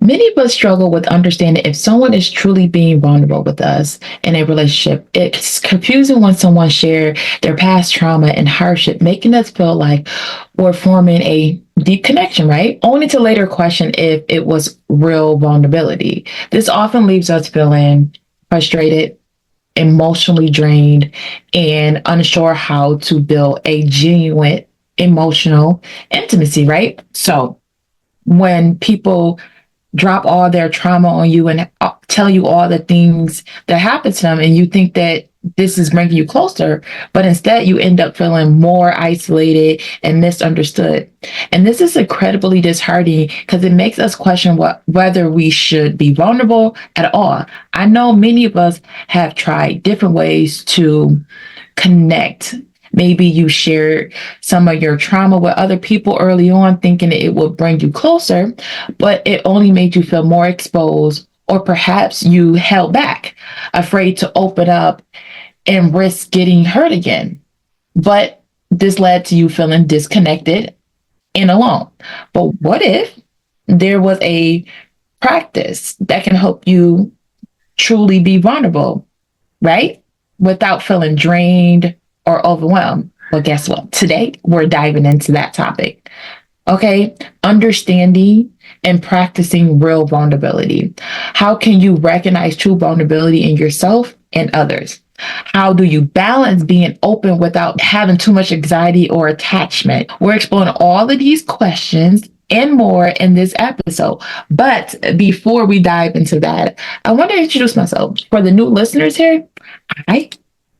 Many of us struggle with understanding if someone is truly being vulnerable with us in a relationship. It's confusing when someone shares their past trauma and hardship, making us feel like we're forming a deep connection, right? Only to later question if it was real vulnerability. This often leaves us feeling frustrated, emotionally drained, and unsure how to build a genuine emotional intimacy, right? So when people drop all their trauma on you and tell you all the things that happened to them, and you think that this is bringing you closer, but instead you end up feeling more isolated and misunderstood. And this is incredibly disheartening because it makes us question whether we should be vulnerable at all. I know many of us have tried different ways to connect. Maybe you shared some of your trauma with other people early on, thinking it would bring you closer, but it only made you feel more exposed, or perhaps you held back, afraid to open up and risk getting hurt again. But this led to you feeling disconnected and alone. But what if there was a practice that can help you truly be vulnerable, right? Without feeling drained or overwhelmed? Well, guess what? Today, we're diving into that topic. Okay, understanding and practicing real vulnerability. How can you recognize true vulnerability in yourself and others? How do you balance being open without having too much anxiety or attachment? We're exploring all of these questions and more in this episode. But before we dive into that, I want to introduce myself. For the new listeners here, I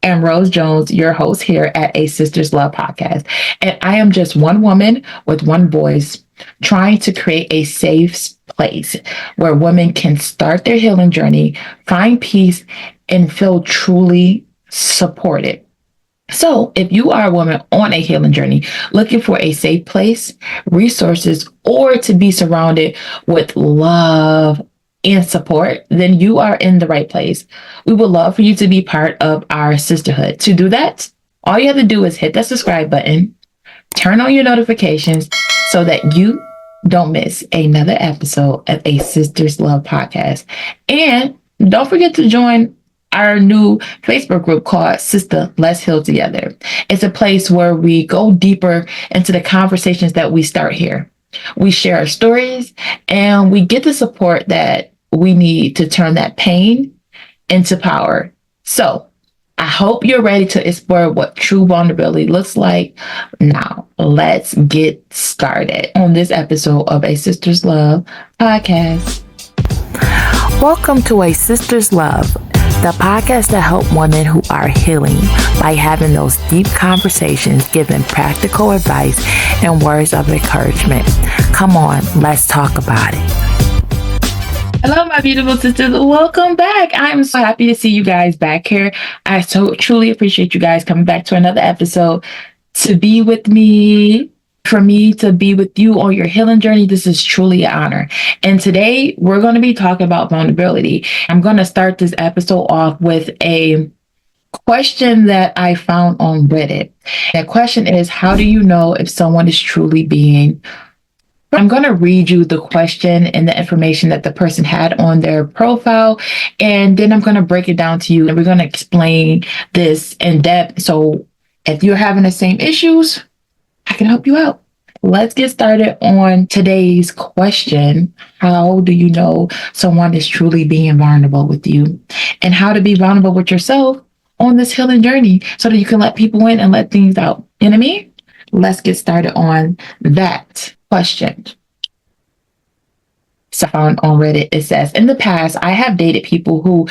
am Rose Jones, your host here at A Sister's Love podcast. And I am just one woman with one voice trying to create a safe place where women can start their healing journey, find peace, and feel truly supported. So if you are a woman on a healing journey, looking for a safe place, resources, or to be surrounded with love and support, then you are in the right place. We would love for you to be part of our sisterhood. To do that, all you have to do is hit that subscribe button, turn on your notifications so that you don't miss another episode of A Sister's Love podcast. And don't forget to join our new Facebook group called Sista, Let's Heal Together. It's a place where we go deeper into the conversations that we start here. We share our stories and we get the support that we need to turn that pain into power. So I hope you're ready to explore what true vulnerability looks like. Now, let's get started on this episode of A Sister's Love podcast. Welcome to A Sister's Love, the podcast that helps women who are healing by having those deep conversations, giving practical advice and words of encouragement. Come on, let's talk about it. Hello, my beautiful sisters. Welcome back. I'm so happy to see you guys back here. I so truly appreciate you guys coming back to another episode to be with me. For me to be with you on your healing journey, this is truly an honor. And today we're going to be talking about vulnerability. I'm going to start this episode off with a question that I found on Reddit. That question is, how do you know if someone is truly being? I'm going to read you the question and the information that the person had on their profile, and then I'm going to break it down to you, and we're going to explain this in depth. So if you're having the same issues, I can help you out. Let's get started on today's question. How do you know someone is truly being vulnerable with you? And how to be vulnerable with yourself on this healing journey so that you can let people in and let things out. You know what I mean? Let's get started on that question. So on Reddit, it says, in the past, I have dated people who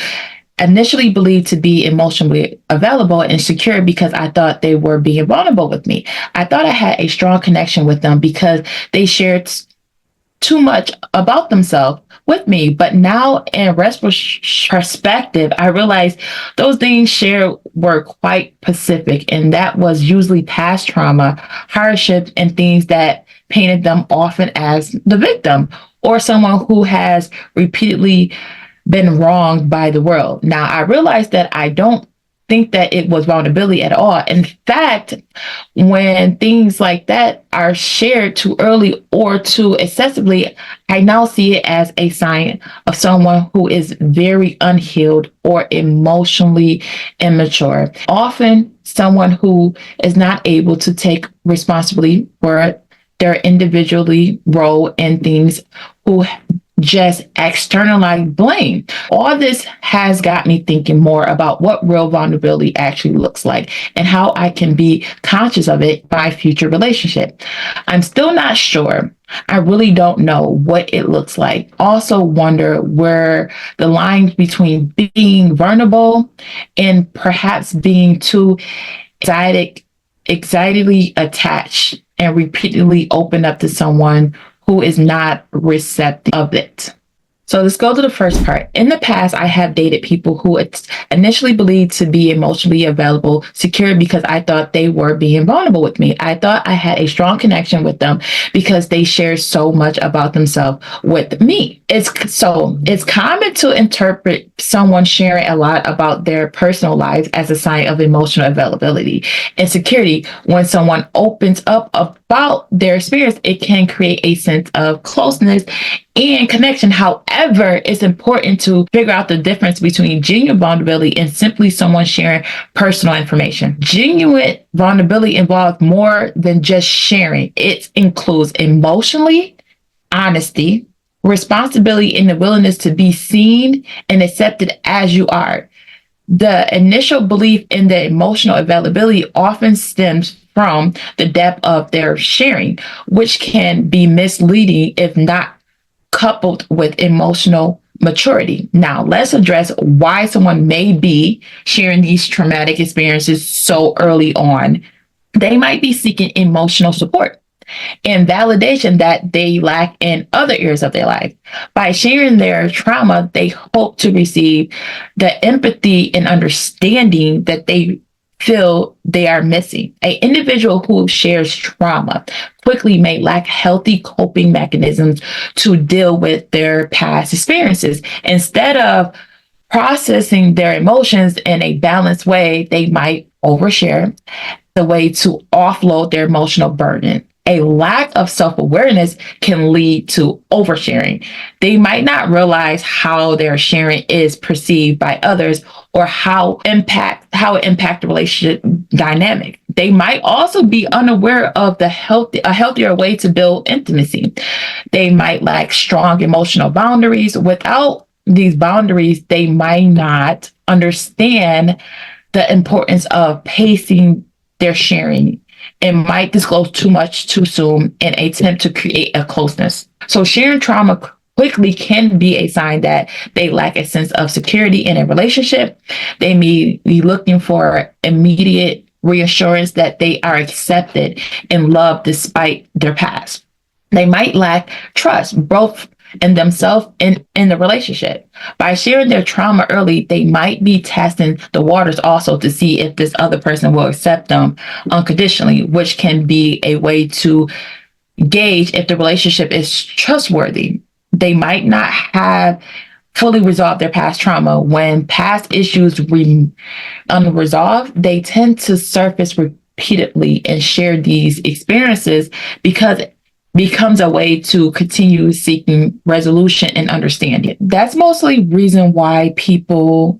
initially believed to be emotionally available and secure because I thought they were being vulnerable with me. I thought I had a strong connection with them because they shared too much about themselves with me. But now in perspective, I realized those things shared were quite specific, and that was usually past trauma, hardship, and things that painted them often as the victim or someone who has repeatedly been wronged by the world. Now, I realized that I don't think that it was vulnerability at all. In fact, when things like that are shared too early or too excessively, I now see it as a sign of someone who is very unhealed or emotionally immature. Often, someone who is not able to take responsibility for their individually role in things, who just externalize blame. All this has got me thinking more about what real vulnerability actually looks like and how I can be conscious of it by future relationship. I'm still not sure. I really don't know what it looks like. Also wonder where the lines between being vulnerable and perhaps being too excitedly attached and repeatedly open up to someone who is not receptive of it. So let's go to the first part. In the past, I have dated people who initially believed to be emotionally available, secure, because I thought they were being vulnerable with me. I thought I had a strong connection with them because they shared so much about themselves with me. It's common to interpret someone sharing a lot about their personal lives as a sign of emotional availability and security. When someone opens up about their experience, it can create a sense of closeness and connection. However, it's important to figure out the difference between genuine vulnerability and simply someone sharing personal information. Genuine vulnerability involves more than just sharing. It includes emotionally honesty, responsibility, and the willingness to be seen and accepted as you are. The initial belief in the emotional availability often stems from the depth of their sharing, which can be misleading if not coupled with emotional maturity. Now, let's address why someone may be sharing these traumatic experiences so early on. They might be seeking emotional support and validation that they lack in other areas of their life. By sharing their trauma, they hope to receive the empathy and understanding that they feel they are missing. An individual who shares trauma quickly may lack healthy coping mechanisms to deal with their past experiences. Instead of processing their emotions in a balanced way, they might overshare, the way to offload their emotional burden. A lack of self-awareness can lead to oversharing. They might not realize how their sharing is perceived by others or how it impacts the relationship dynamic. They might also be unaware of a healthier way to build intimacy. They might lack strong emotional boundaries. Without these boundaries, they might not understand the importance of pacing their sharing and might disclose too much too soon in an attempt to create a closeness. So sharing trauma quickly can be a sign that they lack a sense of security in a relationship. They may be looking for immediate reassurance that they are accepted and loved despite their past. They might lack trust, both in themselves and in the relationship. By sharing their trauma early, they might be testing the waters also to see if this other person will accept them unconditionally, which can be a way to gauge if the relationship is trustworthy. They might not have fully resolved their past trauma. When past issues remain unresolved, they tend to surface repeatedly and share these experiences because becomes a way to continue seeking resolution and understanding. That's mostly reason why people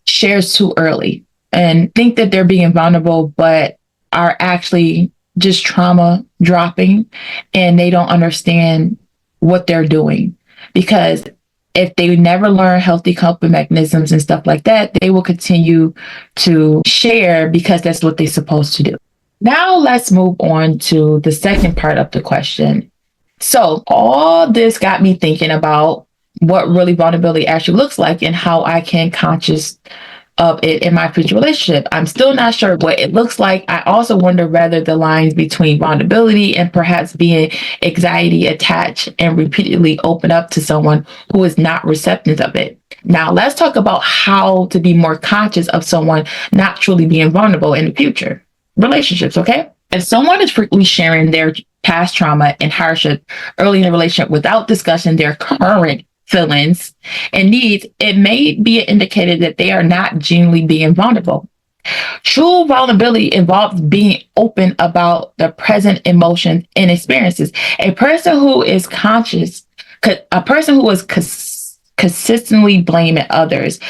share too early and think that they're being vulnerable, but are actually just trauma dropping and they don't understand what they're doing. Because if they never learn healthy coping mechanisms and stuff like that, they will continue to share because that's what they're supposed to do. Now let's move on to the second part of the question. So all this got me thinking about what really vulnerability actually looks like and how I can conscious of it in my future relationship. I'm still not sure what it looks like. I also wonder whether the lines between vulnerability and perhaps being anxiety attached and repeatedly open up to someone who is not receptive of it. Now, let's talk about how to be more conscious of someone not truly being vulnerable in the future relationships, okay? If someone is frequently sharing their past trauma and hardship early in the relationship without discussing their current feelings and needs, it may be an indicator that they are not genuinely being vulnerable. True vulnerability involves being open about the present emotions and experiences. A person who is a person who is consistently blaming others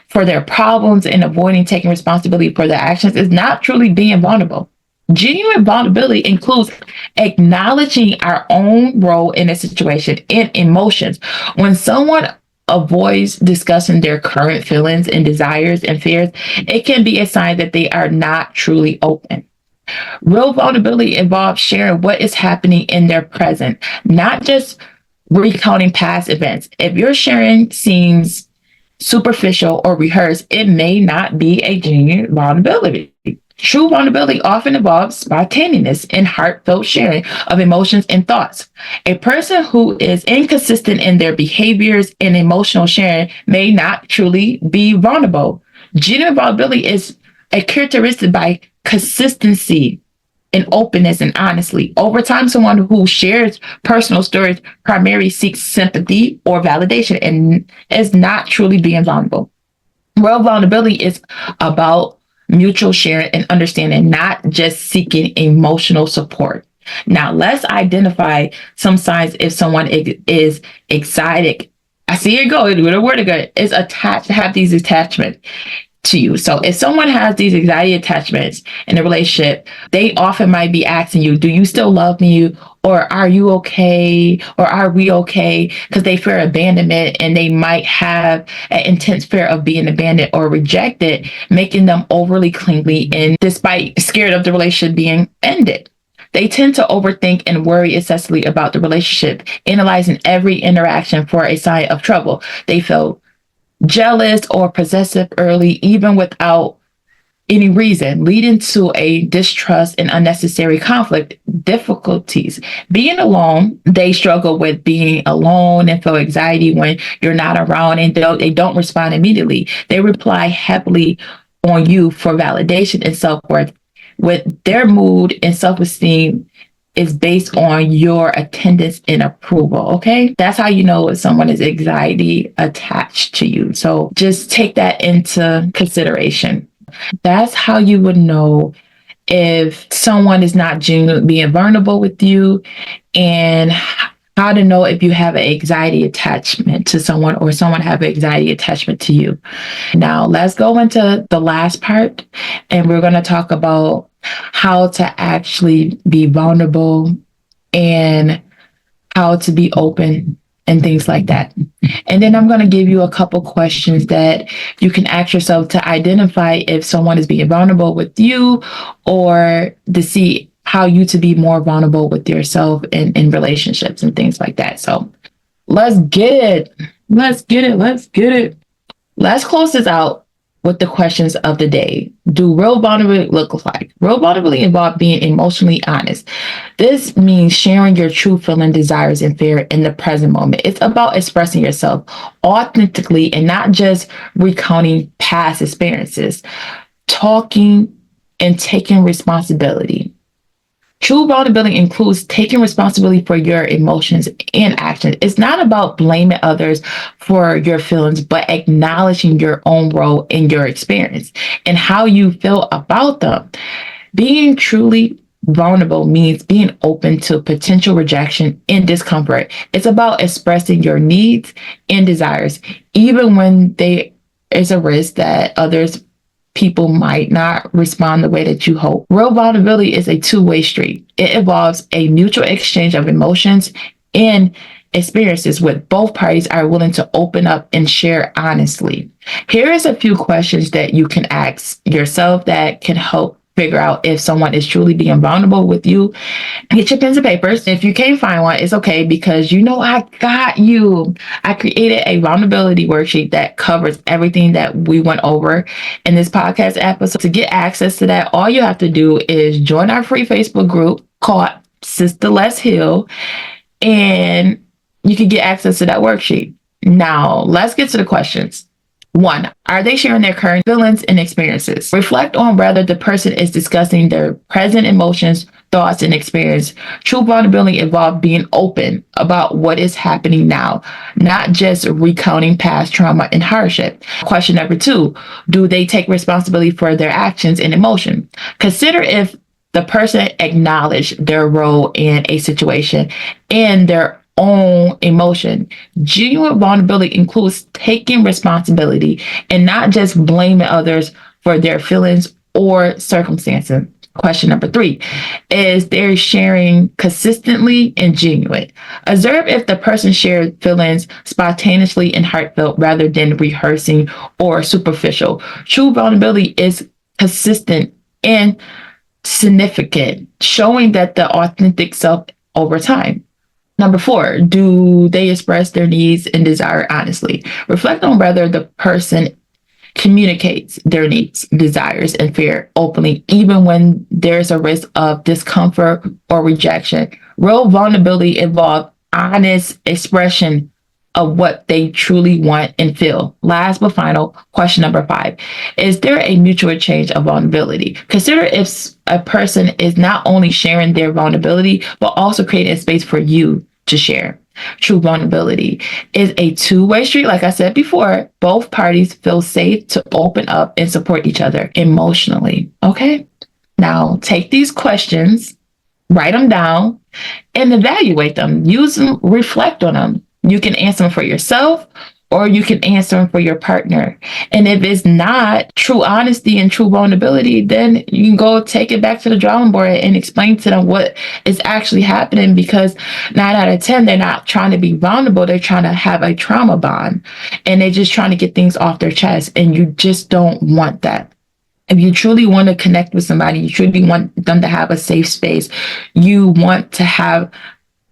for their problems and avoiding taking responsibility for their actions is not truly being vulnerable. Genuine vulnerability includes acknowledging our own role in a situation and emotions. When someone avoids discussing their current feelings and desires and fears, it can be a sign that they are not truly open. Real vulnerability involves sharing what is happening in their present, not just recounting past events. If your sharing seems superficial or rehearsed, it may not be a genuine vulnerability. True vulnerability often involves spontaneous and heartfelt sharing of emotions and thoughts. A person who is inconsistent in their behaviors and emotional sharing may not truly be vulnerable. Genuine vulnerability is a characteristic by consistency and openness and honestly. Over time, someone who shares personal stories primarily seeks sympathy or validation and is not truly being vulnerable. Real vulnerability is about mutual sharing and understanding, not just seeking emotional support. Now, let's identify some signs if someone is excited. I see it go, where the word to go is attached, have these attachments to you. So if someone has these anxiety attachments in a relationship, they often might be asking you, do you still love me? Or are you okay? Or are we okay? Because they fear abandonment and they might have an intense fear of being abandoned or rejected, making them overly clingy and despite scared of the relationship being ended. They tend to overthink and worry excessively about the relationship, analyzing every interaction for a sign of trouble. They feel jealous or possessive early, even without any reason, leading to a distrust and unnecessary conflict difficulties. Being alone, they struggle with being alone and feel anxiety when you're not around and they don't respond immediately. They rely heavily on you for validation and self-worth. With their mood and self-esteem is based on your attendance and approval. Okay. That's how you know if someone is anxiety attached to you. So just take that into consideration. That's how you would know if someone is not genuinely being vulnerable with you and how to know if you have an anxiety attachment to someone or someone have an anxiety attachment to you. Now, let's go into the last part and we're going to talk about how to actually be vulnerable and how to be open and things like that. And then I'm going to give you a couple questions that you can ask yourself to identify if someone is being vulnerable with you or to see how you to be more vulnerable with yourself in relationships and things like that. So let's get it. Let's get it. Let's get it. Let's close this out with the questions of the day. Do real vulnerability look like? Real vulnerability involves being emotionally honest. This means sharing your true feeling, desires, and fear in the present moment. It's about expressing yourself authentically and not just recounting past experiences, talking and taking responsibility. True vulnerability includes taking responsibility for your emotions and actions. It's not about blaming others for your feelings, but acknowledging your own role in your experience and how you feel about them. Being truly vulnerable means being open to potential rejection and discomfort. It's about expressing your needs and desires, even when there is a risk that others people might not respond the way that you hope. Real vulnerability is a two-way street. It involves a mutual exchange of emotions and experiences with both parties are willing to open up and share honestly. Here is a few questions that you can ask yourself that can help figure out if someone is truly being vulnerable with you. Get your pens and papers. If you can't find one, it's okay because you know I got you. I created a vulnerability worksheet that covers everything that we went over in this podcast episode. To get access to that, all you have to do is join our free Facebook group called Sista Let's Heal, and you can get access to that worksheet. Now, let's get to the questions. 1, are they sharing their current feelings and experiences? Reflect on whether the person is discussing their present emotions thoughts, and experience. True vulnerability involves being open about what is happening now, not just recounting past trauma and hardship. Question number 2, do they take responsibility for their actions and emotion? Consider if the person acknowledged their role in a situation and their own emotion. Genuine vulnerability includes taking responsibility and not just blaming others for their feelings or circumstances. Question number 3, is they're sharing consistently and genuine. Observe if the person shared feelings spontaneously and heartfelt rather than rehearsing or superficial. True vulnerability is consistent and significant, showing that the authentic self over time. Number 4, do they express their needs and desire honestly? Reflect on whether the person communicates their needs, desires, and fear openly, even when there's a risk of discomfort or rejection. Real vulnerability involves honest expression of what they truly want and feel. Last but final, question number 5, is there a mutual exchange of vulnerability? Consider if a person is not only sharing their vulnerability, but also creating a space for you to share. True vulnerability is a two-way street. Like I said before, both parties feel safe to open up and support each other emotionally. Okay? Now, take these questions, write them down, and evaluate them. Use them, reflect on them. You can answer them for yourself or you can answer them for your partner. And if it's not true honesty and true vulnerability, then you can go take it back to the drawing board and explain to them what is actually happening, because 9 out of 10, they're not trying to be vulnerable. They're trying to have a trauma bond and they're just trying to get things off their chest. And you just don't want that. If you truly want to connect with somebody, you truly want them to have a safe space, you want to have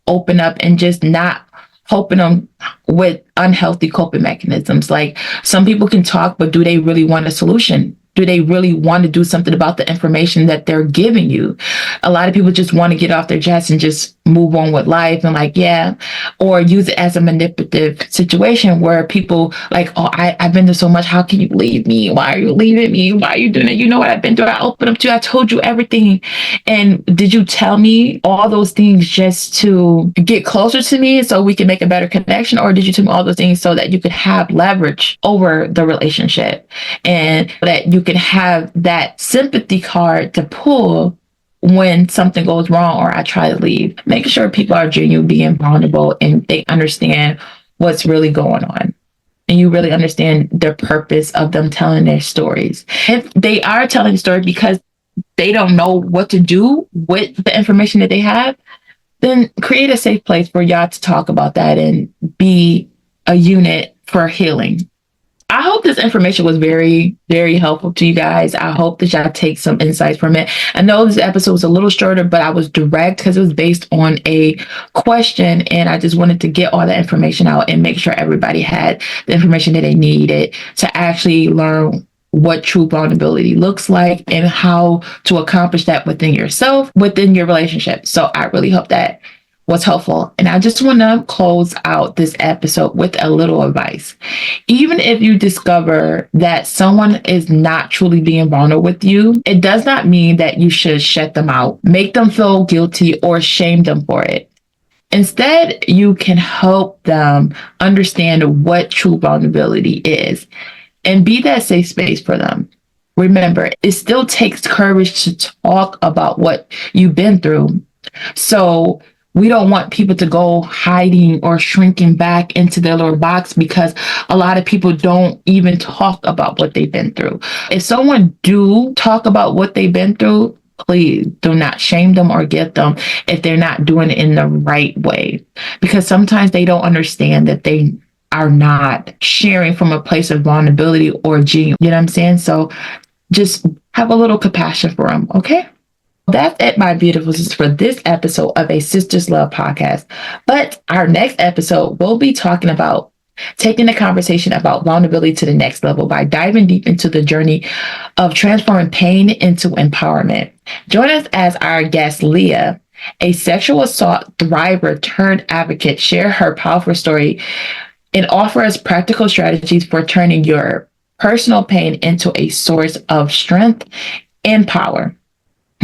open up and just not helping them with unhealthy coping mechanisms. Like, some people can talk, but do they really want a solution? Do they really want to do something about the information that they're giving you? A lot of people just want to get off their chest and just move on with life and like, yeah, or use it as a manipulative situation where people like, oh, I've been through so much. How can you leave me? Why are you leaving me? Why are you doing it? You know what I've been through. I opened up to you. I told you everything. And did you tell me all those things just to get closer to me so we can make a better connection? Or did you tell me all those things so that you could have leverage over the relationship and that you can have that sympathy card to pull when something goes wrong or I try to leave? Make sure people are genuine, being vulnerable, and they understand what's really going on. And you really understand the purpose of them telling their stories. If they are telling the story because they don't know what to do with the information that they have, then create a safe place for y'all to talk about that and be a unit for healing. I hope this information was very, very helpful to you guys. I hope that y'all take some insights from it. I know this episode was a little shorter, but I was direct because it was based on a question, and I just wanted to get all the information out and make sure everybody had the information that they needed to actually learn what true vulnerability looks like and how to accomplish that within yourself, within your relationship. So I really hope that was helpful. And I just want to close out this episode with a little advice. Even if you discover that someone is not truly being vulnerable with you, it does not mean that you should shut them out, make them feel guilty, or shame them for it. Instead, you can help them understand what true vulnerability is and be that safe space for them. Remember, it still takes courage to talk about what you've been through. So we don't want people to go hiding or shrinking back into their little box, because a lot of people don't even talk about what they've been through. If someone do talk about what they've been through, please do not shame them or guilt them if they're not doing it in the right way, because sometimes they don't understand that they are not sharing from a place of vulnerability or genuine. You know what I'm saying? So just have a little compassion for them, okay? That's it, my beautifuls, for this episode of a Sisters Love podcast. But our next episode, we'll be talking about taking the conversation about vulnerability to the next level by diving deep into the journey of transforming pain into empowerment. Join us as our guest, Leah, a sexual assault thriver turned advocate, share her powerful story and offer us practical strategies for turning your personal pain into a source of strength and power.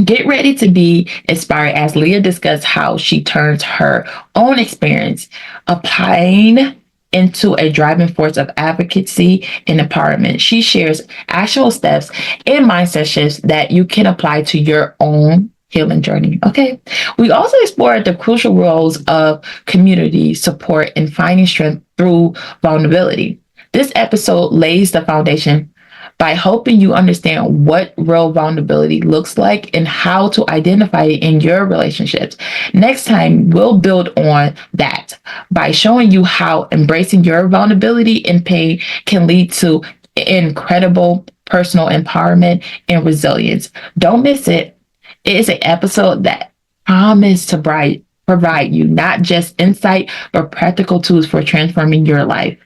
Get ready to be inspired as Leah discusses how she turns her own experience applying into a driving force of advocacy and empowerment. She shares actual steps and mindset shifts that you can apply to your own healing journey. Okay. We also explored the crucial roles of community support and finding strength through vulnerability. This episode lays the foundation by helping you understand what real vulnerability looks like and how to identify it in your relationships. Next time, we'll build on that by showing you how embracing your vulnerability and pain can lead to incredible personal empowerment and resilience. Don't miss it. It is an episode that promises to provide you not just insight, but practical tools for transforming your life.